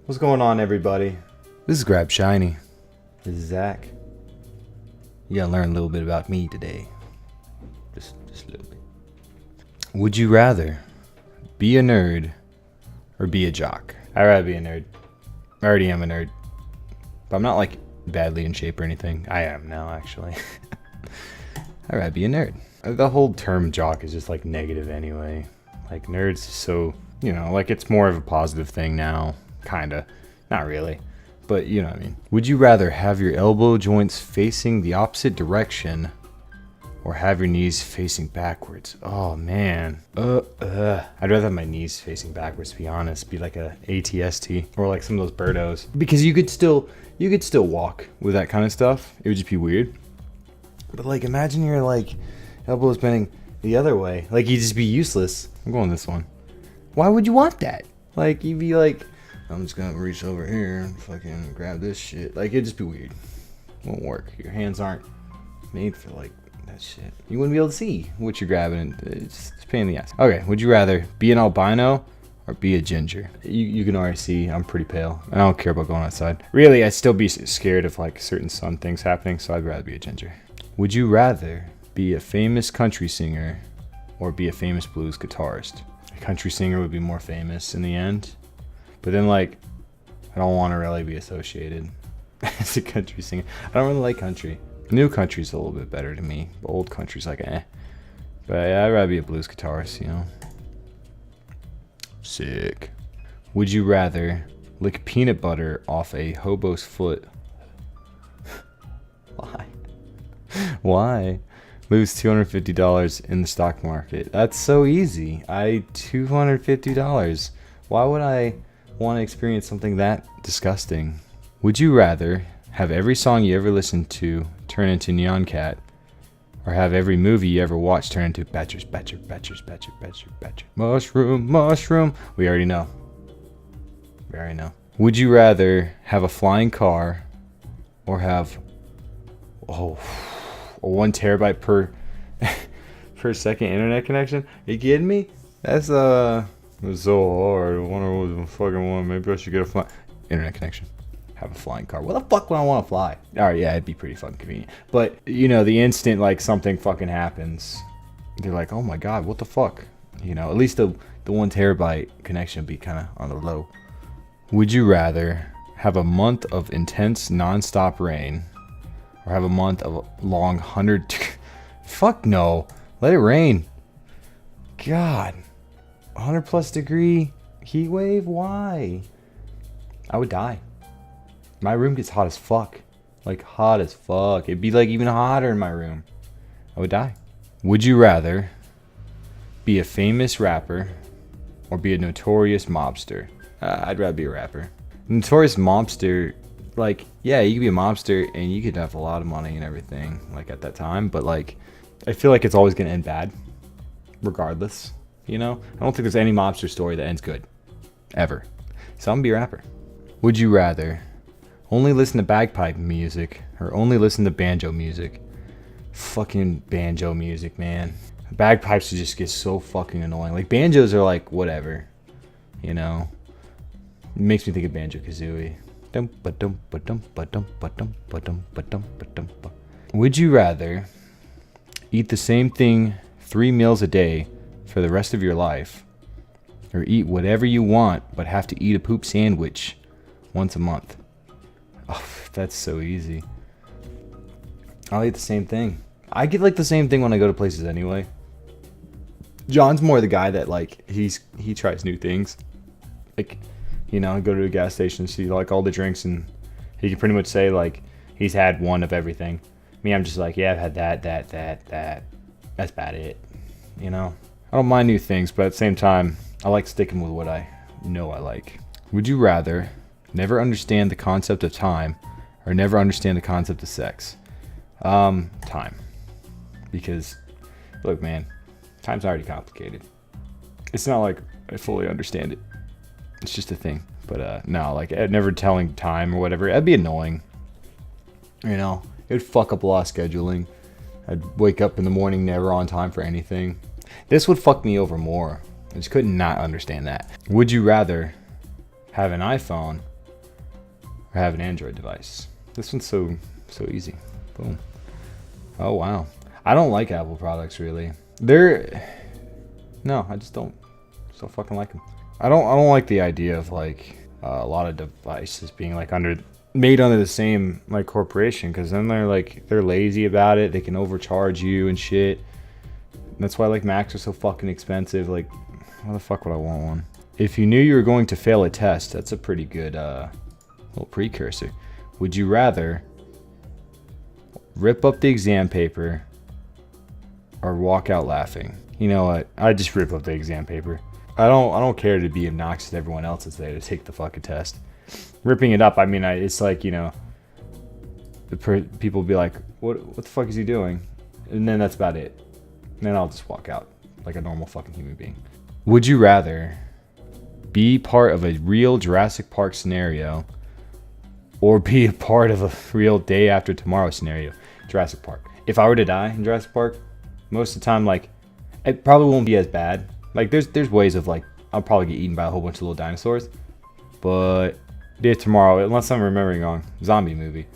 What's going on, everybody? This is Grab Shiny. This is Zach. You gotta learn a little bit about me today. Just a little bit. Would you rather be a nerd or be a jock? I'd rather be a nerd. I already am a nerd. But I'm not like badly in shape or anything. I am now, actually. I'd rather be a nerd. The whole term jock is just like negative anyway. Like nerds is so, like it's more of a positive thing now. Kinda. Not really. But you know what I mean. Would you rather have your elbow joints facing the opposite direction or have your knees facing backwards? Oh man. I'd rather have my knees facing backwards, to be honest. Be like a ATST or like some of those birdos. Because you could still walk with that kind of stuff. It would just be weird. But like imagine your like elbows bending the other way. Like you'd just be useless. I'm going this one. Why would you want that? Like you'd be like, I'm just gonna reach over here and fucking grab this shit. Like it'd just be weird. Won't work. Your hands aren't made for like that shit. You wouldn't be able to see what you're grabbing. It's a pain in the ass. Okay, would you rather be an albino or be a ginger? You can already see I'm pretty pale. I don't care about going outside. Really, I'd still be scared of like certain sun things happening, so I'd rather be a ginger. Would you rather be a famous country singer or be a famous blues guitarist? A country singer would be more famous in the end. But then, like, I don't want to really be associated as a country singer. I don't really like country. New country's a little bit better to me. But old country's like, eh. But yeah, I'd rather be a blues guitarist, Sick. Would you rather lick peanut butter off a hobo's foot? Why? Why? Lose $250 in the stock market. That's so easy. $250. Why would I want to experience something that disgusting? Would you rather have every song you ever listened to turn into Neon Cat or have every movie you ever watched turn into Batchers, Mushroom? We already know. Would you rather have a flying car or have a 1 terabyte per second internet connection? Are you kidding me? That's it's so hard. I wonder what the fucking one. Maybe I should get a internet connection. Have a flying car. What the fuck would I want to fly? Alright, yeah, it'd be pretty fucking convenient. But, the instant, like, something fucking happens, they're like, oh my god, what the fuck? At least the 1 terabyte connection would be kind of on the low. Would you rather have a month of intense non-stop rain or have a month of long 100... Fuck no. Let it rain. God. 100 plus degree heat wave? Why? I would die. My room gets hot as fuck. Like hot as fuck. It'd be like even hotter in my room. I would die. Would you rather be a famous rapper or be a notorious mobster? I'd rather be a rapper. Notorious mobster, like, yeah, you could be a mobster and you could have a lot of money and everything, like at that time, but like, I feel like it's always gonna end bad, regardless. I don't think there's any mobster story that ends good, ever. So I'm gonna be a rapper. Would you rather only listen to bagpipe music or only listen to banjo music? Fucking banjo music, man. Bagpipes just get so fucking annoying. Like banjos are like whatever, It makes me think of Banjo-Kazooie. Would you rather eat the same thing 3 meals a day for the rest of your life or eat whatever you want but have to eat a poop sandwich once a month? Oh, that's so easy. I'll eat the same thing. I get like the same thing when I go to places anyway. John's more the guy that like he tries new things. Like, I go to a gas station, see like all the drinks, and he can pretty much say like he's had one of everything. Me, I'm just like, yeah, I've had that. That's about it. I don't mind new things, but at the same time, I like sticking with what I know I like. Would you rather never understand the concept of time or never understand the concept of sex? Time. Because, look, man, time's already complicated. It's not like I fully understand it. It's just a thing. But, no, like, never telling time or whatever, that'd be annoying. It would fuck up a lot of scheduling. I'd wake up in the morning never on time for anything. This would fuck me over more. I just could not understand that. Would you rather have an iPhone or have an Android device? This one's so easy. Boom. Oh wow. I don't like Apple products really. No, I just don't fucking like them. I don't like the idea of like a lot of devices being like made under the same like corporation, because then they're lazy about it. They can overcharge you and shit. And that's why like Macs are so fucking expensive. Like, why the fuck would I want one? If you knew you were going to fail a test, that's a pretty good little precursor. Would you rather rip up the exam paper or walk out laughing? You know what? I just rip up the exam paper. I don't care to be obnoxious to everyone else that's there to take the fucking test. Ripping it up, I mean, it's like, you know, people will be like, what the fuck is he doing? And then that's about it. And then I'll just walk out like a normal fucking human being. Would you rather be part of a real Jurassic Park scenario or be a part of a real Day After Tomorrow scenario? Jurassic Park. If I were to die in Jurassic Park, most of the time, like, it probably won't be as bad. Like, there's ways of, like, I'll probably get eaten by a whole bunch of little dinosaurs. But Day of Tomorrow, unless I'm remembering wrong, zombie movie,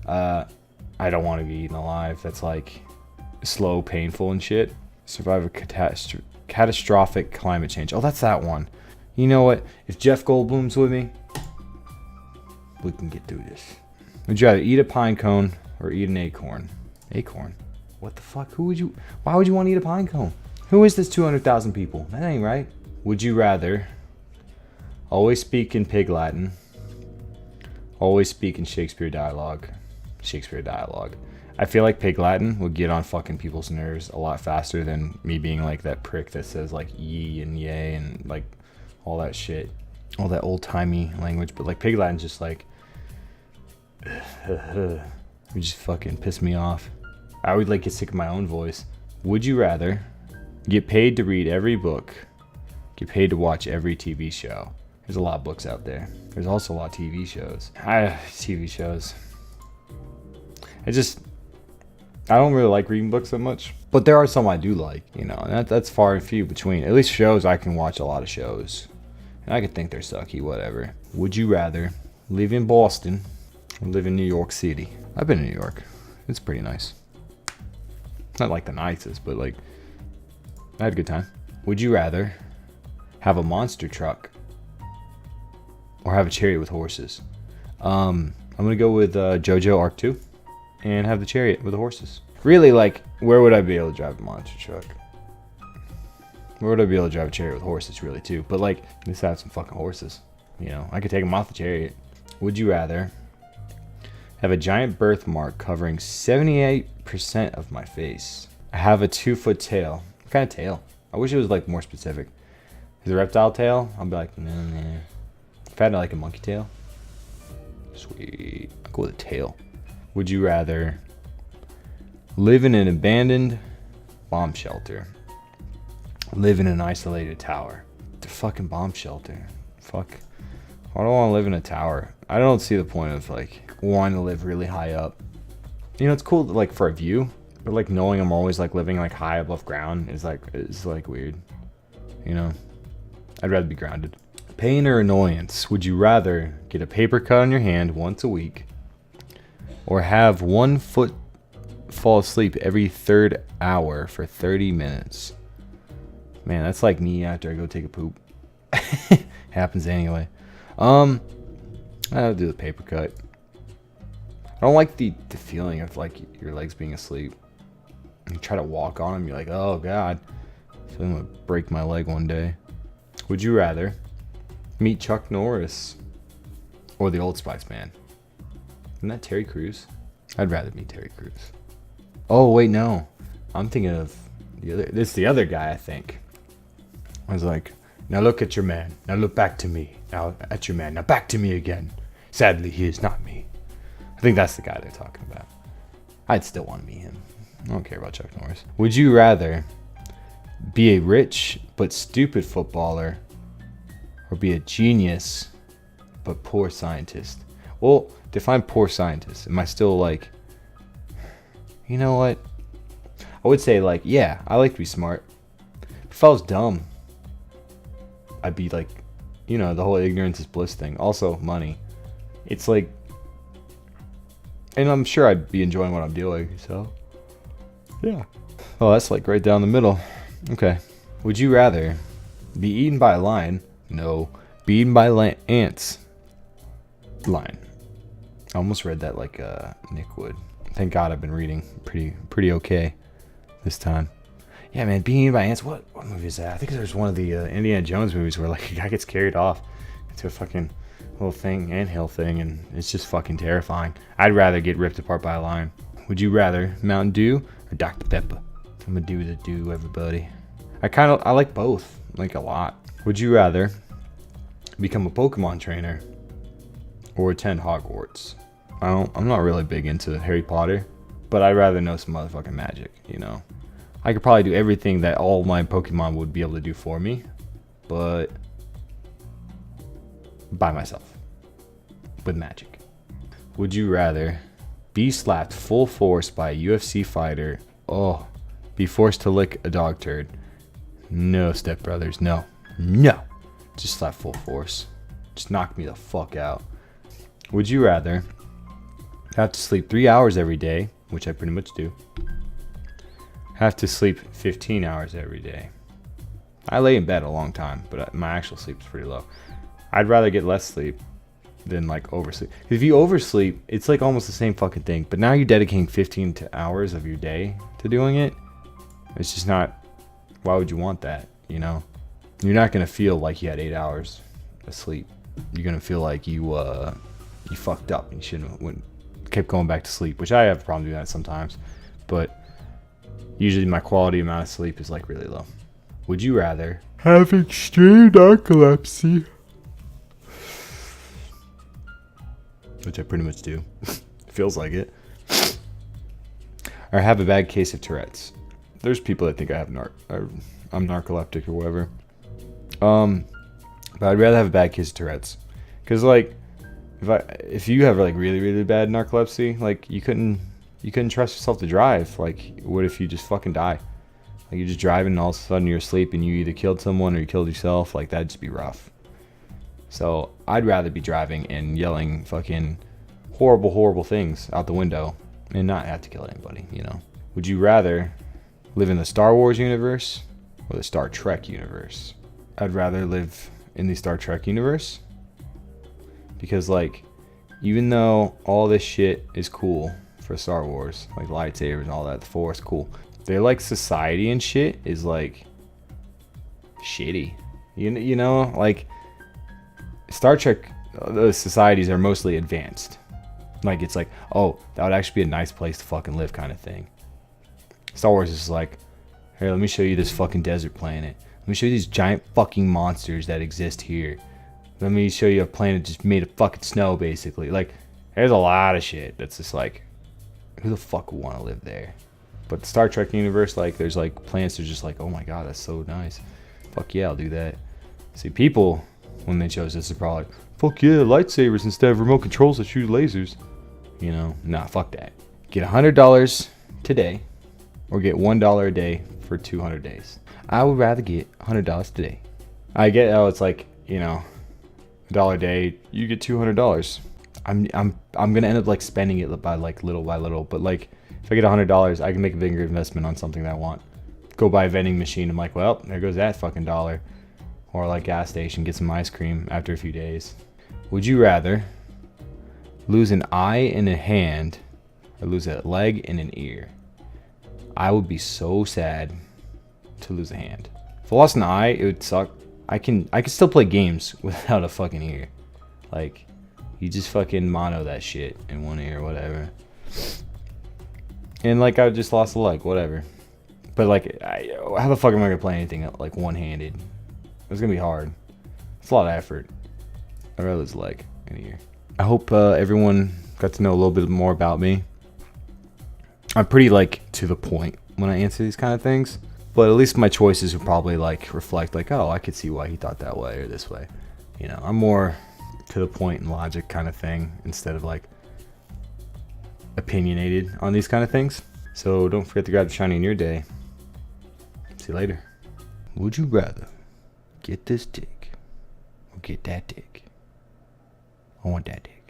I don't want to be eaten alive. That's, like, slow, painful and shit. Survive a catastrophic climate change. Oh, that's that one. You know what? If Jeff Goldblum's with me, we can get through this. Would you rather eat a pine cone or eat an acorn? Acorn? What the fuck? Why would you want to eat a pine cone? Who is this 200,000 people? That ain't right. Would you rather always speak in Pig Latin, always speak in Shakespeare dialogue? I feel like Pig Latin would get on fucking people's nerves a lot faster than me being like that prick that says like ye and yay and like all that shit. All that old-timey language. But like Pig Latin's just like, it just fucking piss me off. I would like get sick of my own voice. Would you rather get paid to read every book, get paid to watch every TV show? There's a lot of books out there. There's also a lot of TV shows. TV shows. I don't really like reading books that much, but there are some I do like, you know, and that's far and few between. At least shows, I can watch a lot of shows, and I could think they're sucky, whatever. Would you rather live in Boston or live in New York City? I've been in New York. It's pretty nice. Not like the nicest, but like, I had a good time. Would you rather have a monster truck or have a chariot with horses? I'm gonna go with JoJo Arc 2 and have the chariot with the horses. Really, like, where would I be able to drive a monster truck? Where would I be able to drive a chariot with horses, really, too? But like, let's have some fucking horses. You know, I could take them off the chariot. Would you rather have a giant birthmark covering 78% of my face? I have a 2-foot tail. What kind of tail? I wish it was like more specific. Is it a reptile tail? I'll be like, nah. If I had like a monkey tail, sweet. I'll go with a tail. Would you rather live in an abandoned bomb shelter, live in an isolated tower? The fucking bomb shelter. Fuck. I don't want to live in a tower. I don't see the point of like wanting to live really high up. You know, it's cool like for a view, but like knowing I'm always like living like high above ground is like weird. You know, I'd rather be grounded. Pain or annoyance? Would you rather get a paper cut on your hand once a week or have 1 foot fall asleep every 3rd hour for 30 minutes? Man, that's like me after I go take a poop. Happens anyway. I'll do the paper cut. I don't like the feeling of like your legs being asleep. You try to walk on them, you're like, oh god, I feel like I'm gonna break my leg one day. Would you rather meet Chuck Norris or the Old Spice Man? Isn't that Terry Crews? I'd rather meet Terry Crews. Oh wait, no, I'm thinking of the other guy. I think I was like, now look at your man, now look back to me, now at your man, now back to me again. Sadly, he is not me. I think that's the guy they're talking about. I'd still want to meet him. I don't care about Chuck Norris. Would you rather be a rich but stupid footballer or be a genius but poor scientist? Well, define poor scientist. Am I still like, you know what? I would say like, yeah, I like to be smart. If I was dumb, I'd be like, you know, the whole ignorance is bliss thing. Also, money. it's like, and I'm sure I'd be enjoying what I'm doing, so yeah. Oh, that's like right down the middle. Okay. Would you rather be eaten by a lion? No. Be eaten by ants. Lion. I almost read that like Nick would. Thank God I've been reading pretty okay this time. Yeah, man, being eaten by ants. What movie is that? I think there's one of the Indiana Jones movies where like a guy gets carried off into a fucking little thing, anthill thing, and it's just fucking terrifying. I'd rather get ripped apart by a lion. Would you rather Mountain Dew or Dr. Pepper? I'm gonna do the dew, everybody. I like both, like a lot. Would you rather become a Pokemon trainer or attend Hogwarts? I'm not really big into Harry Potter, but I'd rather know some motherfucking magic, you know? I could probably do everything that all my Pokemon would be able to do for me, but by myself, with magic. Would you rather be slapped full force by a UFC fighter, be forced to lick a dog turd? No, stepbrothers, no. Just slap full force. Just knock me the fuck out. Would you rather have to sleep 3 hours every day, which I pretty much do, have to sleep 15 hours every day? I lay in bed a long time, but my actual sleep is pretty low. I'd rather get less sleep than like oversleep. If you oversleep, it's like almost the same fucking thing, but now you're dedicating 15 hours of your day to doing it. It's just not, why would you want that, you know? You're not going to feel like you had 8 hours of sleep. You're going to feel like you fucked up and you shouldn't have kept going back to sleep, which I have a problem doing that sometimes, but usually my quality amount of sleep is like really low. Would you rather have extreme narcolepsy, which I pretty much do, feels like it, or have a bad case of Tourette's? There's people that think I have I'm narcoleptic or whatever. But I'd rather have a bad case of Tourette's, because like if you have like really really bad narcolepsy, like you couldn't trust yourself to drive. Like what if you just fucking die? Like you're just driving and all of a sudden you're asleep and you either killed someone or you killed yourself. Like that'd just be rough. So I'd rather be driving and yelling fucking horrible things out the window and not have to kill anybody, you know? Would you rather live in the Star Wars universe or the Star Trek universe? I'd rather live in the Star Trek universe, because like even though all this shit is cool for Star Wars, like lightsabers and all that, the Force, cool, their like society and shit is like shitty. You know, like Star Trek, those societies are mostly advanced. Like it's like, oh, that would actually be a nice place to fucking live kind of thing. Star Wars is like, here, let me show you this fucking desert planet. Let me show you these giant fucking monsters that exist here. Let me show you a planet just made of fucking snow, basically. Like, there's a lot of shit that's just like, who the fuck would want to live there? But the Star Trek universe, like, there's like planets that are just like, oh my god, that's so nice. Fuck yeah, I'll do that. See, people, when they chose this, are probably like, fuck yeah, lightsabers instead of remote controls that shoot lasers. You know, nah, fuck that. Get $100 today, or get $1 a day for 200 days. I would rather get $100 today. I get how it's like, you know, $1 a day, you get $200. I'm gonna end up like spending it by like little by little, but like if I get $100, I can make a bigger investment on something that I want. Go buy a vending machine. I'm like, well, there goes that fucking dollar. Or like gas station, get some ice cream after a few days. Would you rather lose an eye and a hand, or lose a leg and an ear? I would be so sad to lose a hand. If I lost an eye, it would suck. I can still play games without a fucking ear. Like, you just fucking mono that shit in one ear or whatever. And like, I just lost a leg, whatever. But like, how the fuck am I gonna play anything like one-handed? It's gonna be hard. It's a lot of effort. I'd rather lose a leg and an ear. I hope everyone got to know a little bit more about me. I'm pretty like to the point when I answer these kind of things, but at least my choices would probably like reflect like, oh, I could see why he thought that way or this way. You know, I'm more to the point and logic kind of thing instead of like opinionated on these kind of things. So don't forget to grab the shiny in your day. See you later. Would you rather get this dick or get that dick? I want that dick.